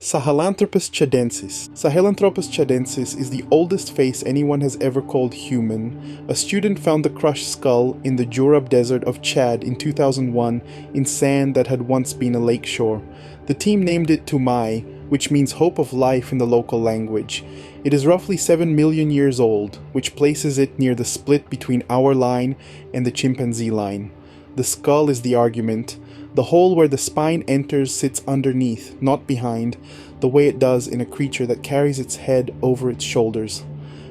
Sahelanthropus tchadensis. Sahelanthropus tchadensis is the oldest face anyone has ever called human. A student found the crushed skull in the Jurab desert of Chad in 2001 in sand that had once been a lakeshore. The team named it Tumai, which means hope of life in the local language. It is roughly 7 million years old, which places it near the split between our line and the chimpanzee line. The skull is the argument. The hole where the spine enters sits underneath, not behind, the way it does in a creature that carries its head over its shoulders.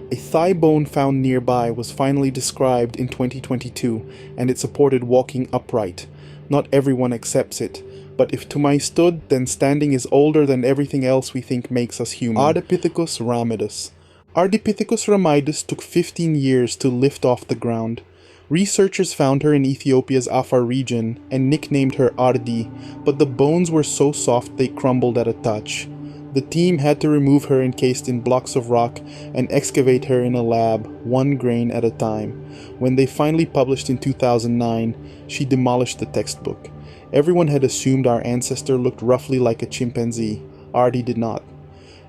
A thigh bone found nearby was finally described in 2022, and it supported walking upright. Not everyone accepts it, but if Tumai stood, then standing is older than everything else we think makes us human. Ardipithecus ramidus. Ardipithecus ramidus took 15 years to lift off the ground. Researchers found her in Ethiopia's Afar region and nicknamed her Ardi, but the bones were so soft they crumbled at a touch. The team had to remove her encased in blocks of rock and excavate her in a lab, one grain at a time. When they finally published in 2009, she demolished the textbook. Everyone had assumed our ancestor looked roughly like a chimpanzee. Ardi did not.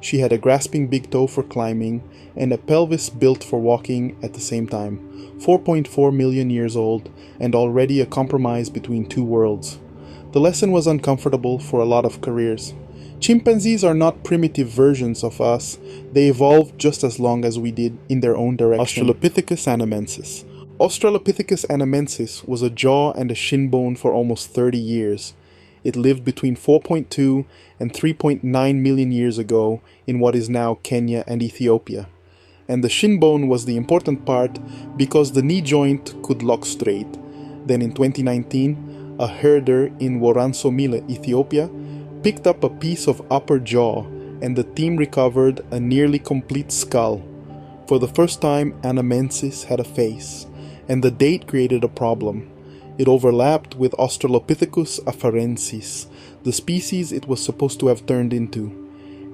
She had a grasping big toe for climbing and a pelvis built for walking at the same time. 4.4 million years old and already a compromise between two worlds. The lesson was uncomfortable for a lot of careers. Chimpanzees are not primitive versions of us. They evolved just as long as we did in their own direction. Australopithecus anamensis. Australopithecus anamensis was a jaw and a shin bone for almost 30 years. It lived between 4.2 and 3.9 million years ago in what is now Kenya and Ethiopia. And the shin bone was the important part because the knee joint could lock straight. Then in 2019, a herder in Woransomile, Ethiopia, picked up a piece of upper jaw and the team recovered a nearly complete skull. For the first time, anamensis had a face, and the date created a problem. It overlapped with Australopithecus afarensis, the species it was supposed to have turned into.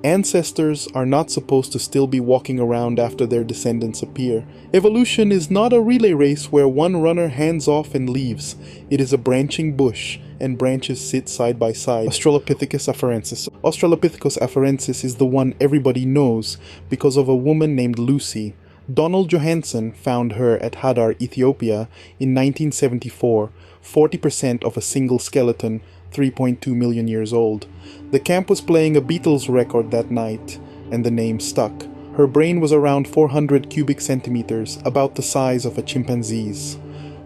Ancestors are not supposed to still be walking around after their descendants appear. Evolution is not a relay race where one runner hands off and leaves. It is a branching bush, and branches sit side by side. Australopithecus afarensis. Australopithecus afarensis is the one everybody knows because of a woman named Lucy. Donald Johanson found her at Hadar, Ethiopia in 1974, 40% of a single skeleton, 3.2 million years old. The camp was playing a Beatles record that night, and the name stuck. Her brain was around 400 cubic centimeters, about the size of a chimpanzee's.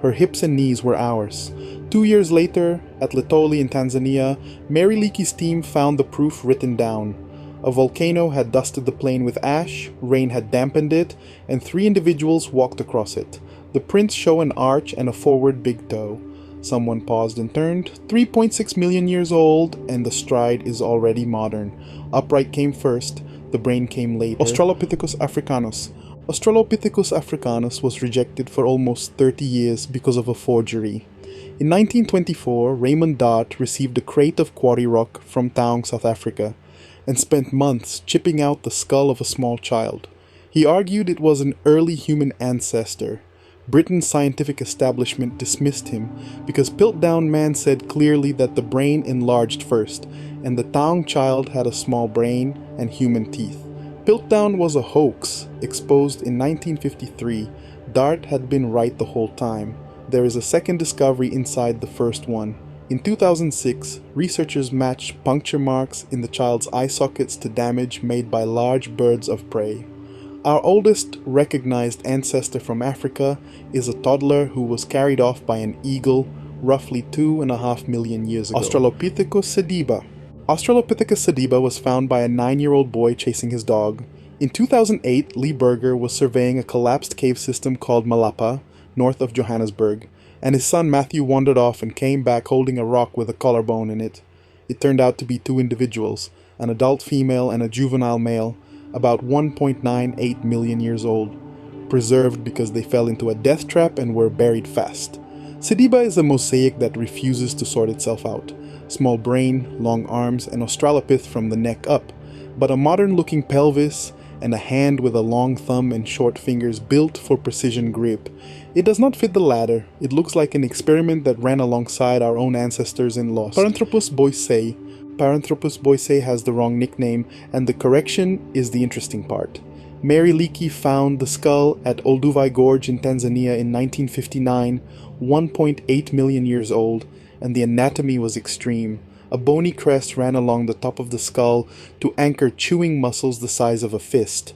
Her hips and knees were ours. 2 years later, at Laetoli in Tanzania, Mary Leakey's team found the proof written down. A volcano had dusted the plain with ash, rain had dampened it, and 3 individuals walked across it. The prints show an arch and a forward big toe. Someone paused and turned, 3.6 million years old, and the stride is already modern. Upright came first, the brain came later. Australopithecus africanus. Australopithecus africanus was rejected for almost 30 years because of a forgery. In 1924, Raymond Dart received a crate of quarry rock from Taung, South Africa, and spent months chipping out the skull of a small child. He argued it was an early human ancestor. Britain's scientific establishment dismissed him because Piltdown Man said clearly that the brain enlarged first, and the Taung child had a small brain and human teeth. Piltdown was a hoax, exposed in 1953. Dart had been right the whole time. There is a second discovery inside the first one. In 2006, researchers matched puncture marks in the child's eye sockets to damage made by large birds of prey. Our oldest recognized ancestor from Africa is a toddler who was carried off by an eagle roughly 2.5 million years ago. Australopithecus sediba. Australopithecus sediba was found by a 9-year-old boy chasing his dog. In 2008, Lee Berger was surveying a collapsed cave system called Malapa, north of Johannesburg, and his son Matthew wandered off and came back holding a rock with a collarbone in it. It turned out to be 2 individuals, an adult female and a juvenile male, about 1.98 million years old, preserved because they fell into a death trap and were buried fast. Sediba is a mosaic that refuses to sort itself out. Small brain, long arms, and australopith from the neck up, but a modern-looking pelvis and a hand with a long thumb and short fingers built for precision grip. It does not fit the latter. It looks like an experiment that ran alongside our own ancestors in Lost. Paranthropus boisei. Paranthropus boisei has the wrong nickname, and the correction is the interesting part. Mary Leakey found the skull at Olduvai Gorge in Tanzania in 1959, 1.8 million years old, and the anatomy was extreme. A bony crest ran along the top of the skull to anchor chewing muscles the size of a fist.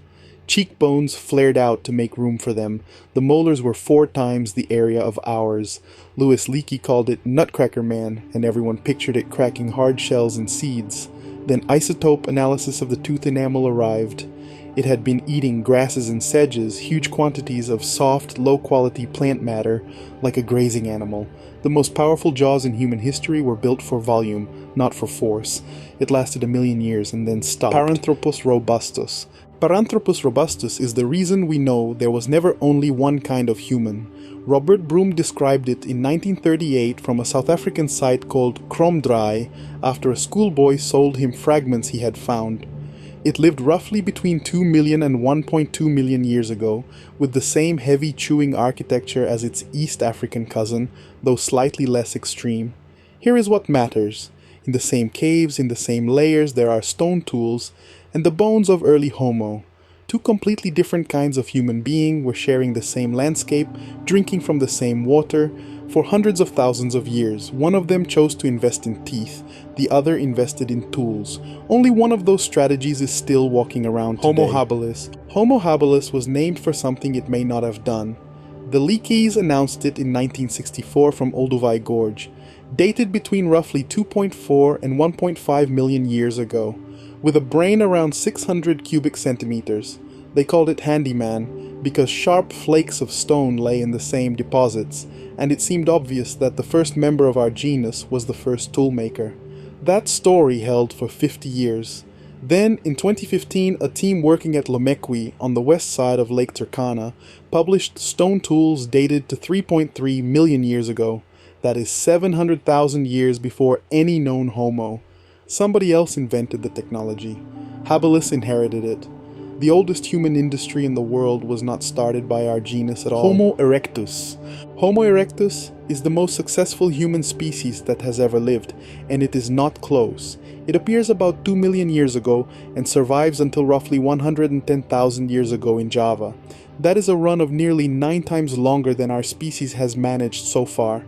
Cheekbones flared out to make room for them. The molars were 4 times the area of ours. Louis Leakey called it Nutcracker Man, and everyone pictured it cracking hard shells and seeds. Then isotope analysis of the tooth enamel arrived. It had been eating grasses and sedges, huge quantities of soft, low-quality plant matter, like a grazing animal. The most powerful jaws in human history were built for volume, not for force. It lasted 1 million years and then stopped. Paranthropus robustus. Paranthropus robustus is the reason we know there was never only one kind of human. Robert Broom described it in 1938 from a South African site called Kromdraai after a schoolboy sold him fragments he had found. It lived roughly between 2 million and 1.2 million years ago, with the same heavy chewing architecture as its East African cousin, though slightly less extreme. Here is what matters. In the same caves, in the same layers, there are stone tools, and the bones of early Homo. 2 completely different kinds of human being were sharing the same landscape, drinking from the same water. For hundreds of thousands of years, one of them chose to invest in teeth, the other invested in tools. Only one of those strategies is still walking around today. Homo habilis. Homo habilis was named for something it may not have done. The Leakeys announced it in 1964 from Olduvai Gorge, dated between roughly 2.4 and 1.5 million years ago, with a brain around 600 cubic centimeters. They called it handyman because sharp flakes of stone lay in the same deposits, and it seemed obvious that the first member of our genus was the first toolmaker. That story held for 50 years. Then, in 2015, a team working at Lomekwi on the west side of Lake Turkana published stone tools dated to 3.3 million years ago. That is 700,000 years before any known Homo. Somebody else invented the technology. Habilis inherited it. The oldest human industry in the world was not started by our genus at all. Homo erectus. Homo erectus is the most successful human species that has ever lived, and it is not close. It appears about 2 million years ago and survives until roughly 110,000 years ago in Java. That is a run of nearly 9 times longer than our species has managed so far.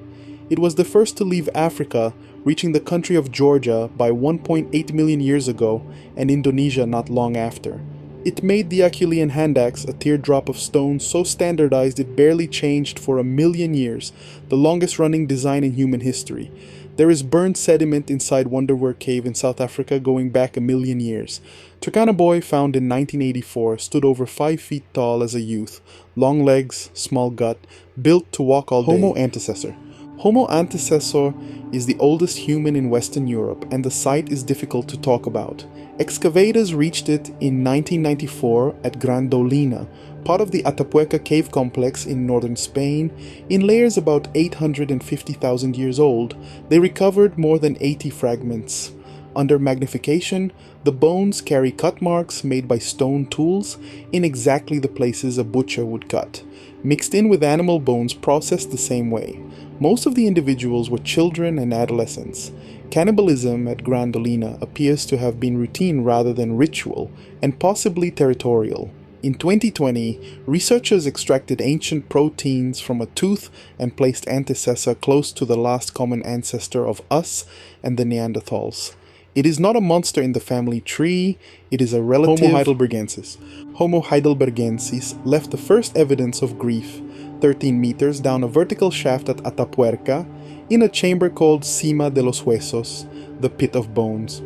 It was the first to leave Africa, reaching the country of Georgia by 1.8 million years ago, and Indonesia not long after. It made the Acheulean hand axe, a teardrop of stone so standardized it barely changed for 1 million years, the longest running design in human history. There is burned sediment inside Wonderwerk Cave in South Africa going back 1 million years. Turkana boy, found in 1984, stood over 5 feet tall as a youth, long legs, small gut, built to walk all day. Homo antecessor. Homo antecessor is the oldest human in Western Europe, and the site is difficult to talk about. Excavators reached it in 1994 at Gran Dolina, part of the Atapuerca cave complex in northern Spain. In layers about 850,000 years old, they recovered more than 80 fragments. Under magnification, the bones carry cut marks made by stone tools in exactly the places a butcher would cut, mixed in with animal bones processed the same way. Most of the individuals were children and adolescents. Cannibalism at Gran Dolina appears to have been routine rather than ritual, and possibly territorial. In 2020, researchers extracted ancient proteins from a tooth and placed Antecessor close to the last common ancestor of us and the Neanderthals. It is not a monster in the family tree, it is a relative. Homo heidelbergensis. Homo heidelbergensis left the first evidence of grief, 13 meters down a vertical shaft at Atapuerca, in a chamber called Cima de los Huesos, the pit of bones.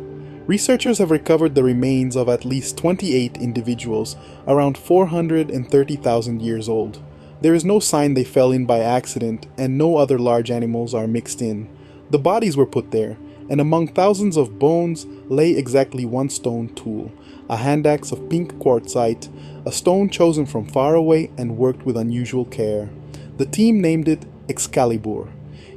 Researchers have recovered the remains of at least 28 individuals, around 430,000 years old. There is no sign they fell in by accident, and no other large animals are mixed in. The bodies were put there, and among thousands of bones lay exactly one stone tool, a hand axe of pink quartzite, a stone chosen from far away and worked with unusual care. The team named it Excalibur.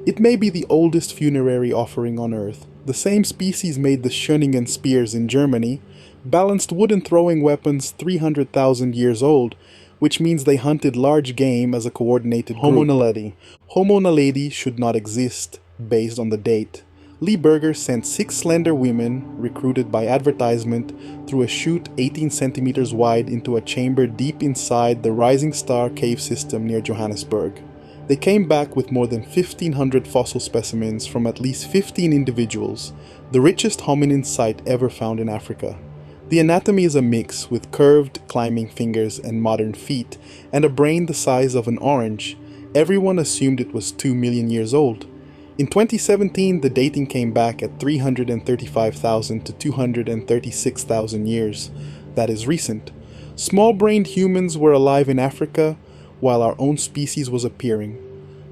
It may be the oldest funerary offering on Earth. The same species made the Schöningen spears in Germany, balanced wooden throwing weapons 300,000 years old, which means they hunted large game as a coordinated group. Homo naledi. Homo naledi should not exist, based on the date. Lee Berger sent 6 slender women, recruited by advertisement, through a chute 18 centimeters wide into a chamber deep inside the Rising Star cave system near Johannesburg. They came back with more than 1,500 fossil specimens from at least 15 individuals, the richest hominin site ever found in Africa. The anatomy is a mix with curved, climbing fingers and modern feet, and a brain the size of an orange. Everyone assumed it was 2 million years old. In 2017, the dating came back at 335,000 to 236,000 years. That is recent. Small-brained humans were alive in Africa, while our own species was appearing.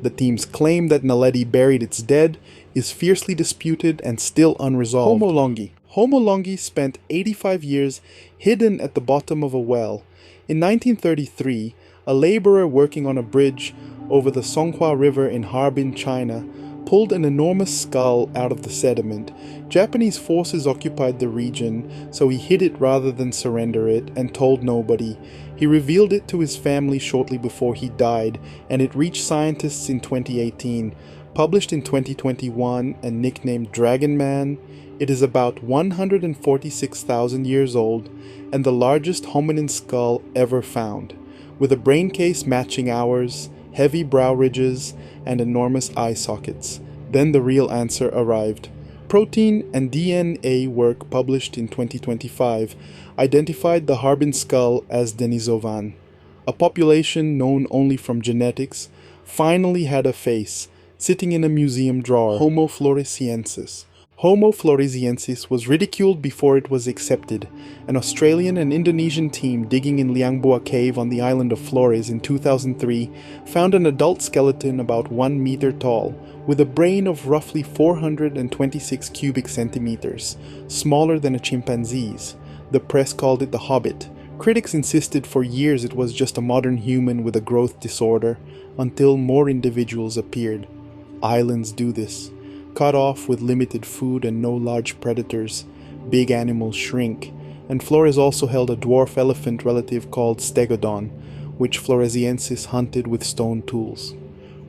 The team's claim that naledi buried its dead is fiercely disputed and still unresolved. Homo longi. Homo longi spent 85 years hidden at the bottom of a well. In 1933, a laborer working on a bridge over the Songhua River in Harbin, China, pulled an enormous skull out of the sediment. Japanese forces occupied the region, so he hid it rather than surrender it and told nobody. He revealed it to his family shortly before he died, and it reached scientists in 2018. Published in 2021 and nicknamed Dragon Man, it is about 146,000 years old and the largest hominin skull ever found, with a brain case matching ours, heavy brow ridges, and enormous eye sockets. Then the real answer arrived. Protein and DNA work published in 2025 identified the Harbin skull as Denisovan. A population known only from genetics finally had a face, sitting in a museum drawer. Homo floresiensis. Homo floresiensis was ridiculed before it was accepted. An Australian and Indonesian team digging in Liangbua Cave on the island of Flores in 2003 found an adult skeleton about 1 meter tall, with a brain of roughly 426 cubic centimeters, smaller than a chimpanzee's. The press called it the Hobbit. Critics insisted for years it was just a modern human with a growth disorder, until more individuals appeared. Islands do this. Cut off with limited food and no large predators, big animals shrink, and Flores also held a dwarf elephant relative called Stegodon, which Floresiensis hunted with stone tools.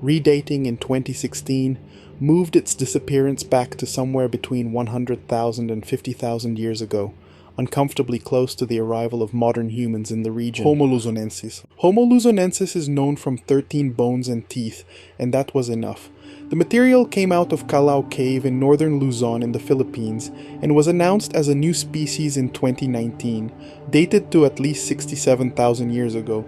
Redating in 2016 moved its disappearance back to somewhere between 100,000 and 50,000 years ago, uncomfortably close to the arrival of modern humans in the region. Homo luzonensis. Homo luzonensis is known from 13 bones and teeth, and that was enough. The material came out of Calao Cave in northern Luzon in the Philippines and was announced as a new species in 2019, dated to at least 67,000 years ago.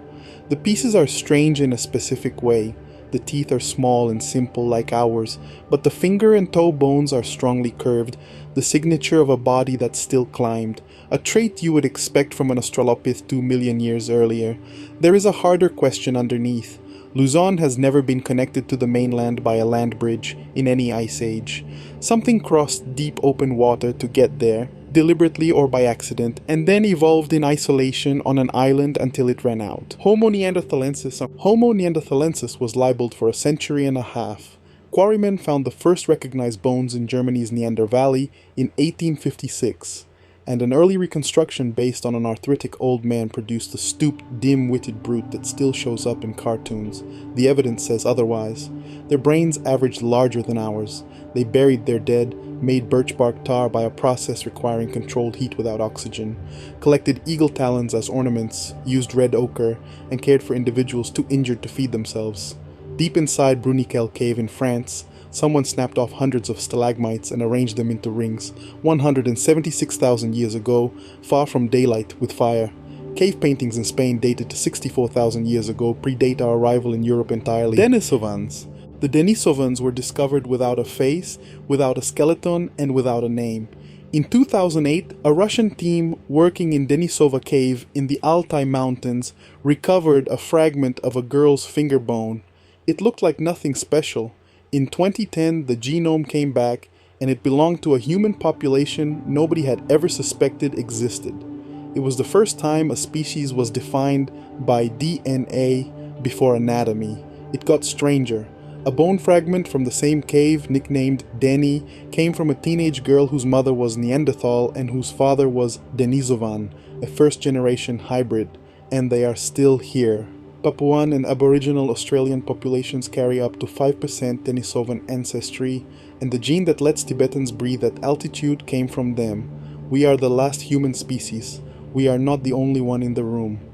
The pieces are strange in a specific way. The teeth are small and simple like ours, but the finger and toe bones are strongly curved, the signature of a body that still climbed, a trait you would expect from an Australopith 2 million years earlier. There is a harder question underneath. Luzon has never been connected to the mainland by a land bridge in any ice age. Something crossed deep open water to get there, deliberately or by accident, and then evolved in isolation on an island until it ran out. Homo neanderthalensis was libelled for a century and a half. Quarrymen found the first recognized bones in Germany's Neander Valley in 1856. And an early reconstruction based on an arthritic old man produced a stooped, dim-witted brute that still shows up in cartoons. The evidence says otherwise. Their brains averaged larger than ours. They buried their dead, made birch bark tar by a process requiring controlled heat without oxygen, collected eagle talons as ornaments, used red ochre, and cared for individuals too injured to feed themselves. Deep inside Bruniquel Cave in France, someone snapped off hundreds of stalagmites and arranged them into rings, 176,000 years ago, far from daylight with fire. Cave paintings in Spain dated to 64,000 years ago predate our arrival in Europe entirely. Denisovans. The Denisovans were discovered without a face, without a skeleton, and without a name. In 2008, a Russian team working in Denisova Cave in the Altai Mountains recovered a fragment of a girl's finger bone. It looked like nothing special. In 2010, the genome came back, and it belonged to a human population nobody had ever suspected existed. It was the first time a species was defined by DNA before anatomy. It got stranger. A bone fragment from the same cave, nicknamed Deni, came from a teenage girl whose mother was Neanderthal and whose father was Denisovan, a first-generation hybrid, and they are still here. Papuan and Aboriginal Australian populations carry up to 5% Denisovan ancestry, and the gene that lets Tibetans breathe at altitude came from them. We are the last human species. We are not the only one in the room.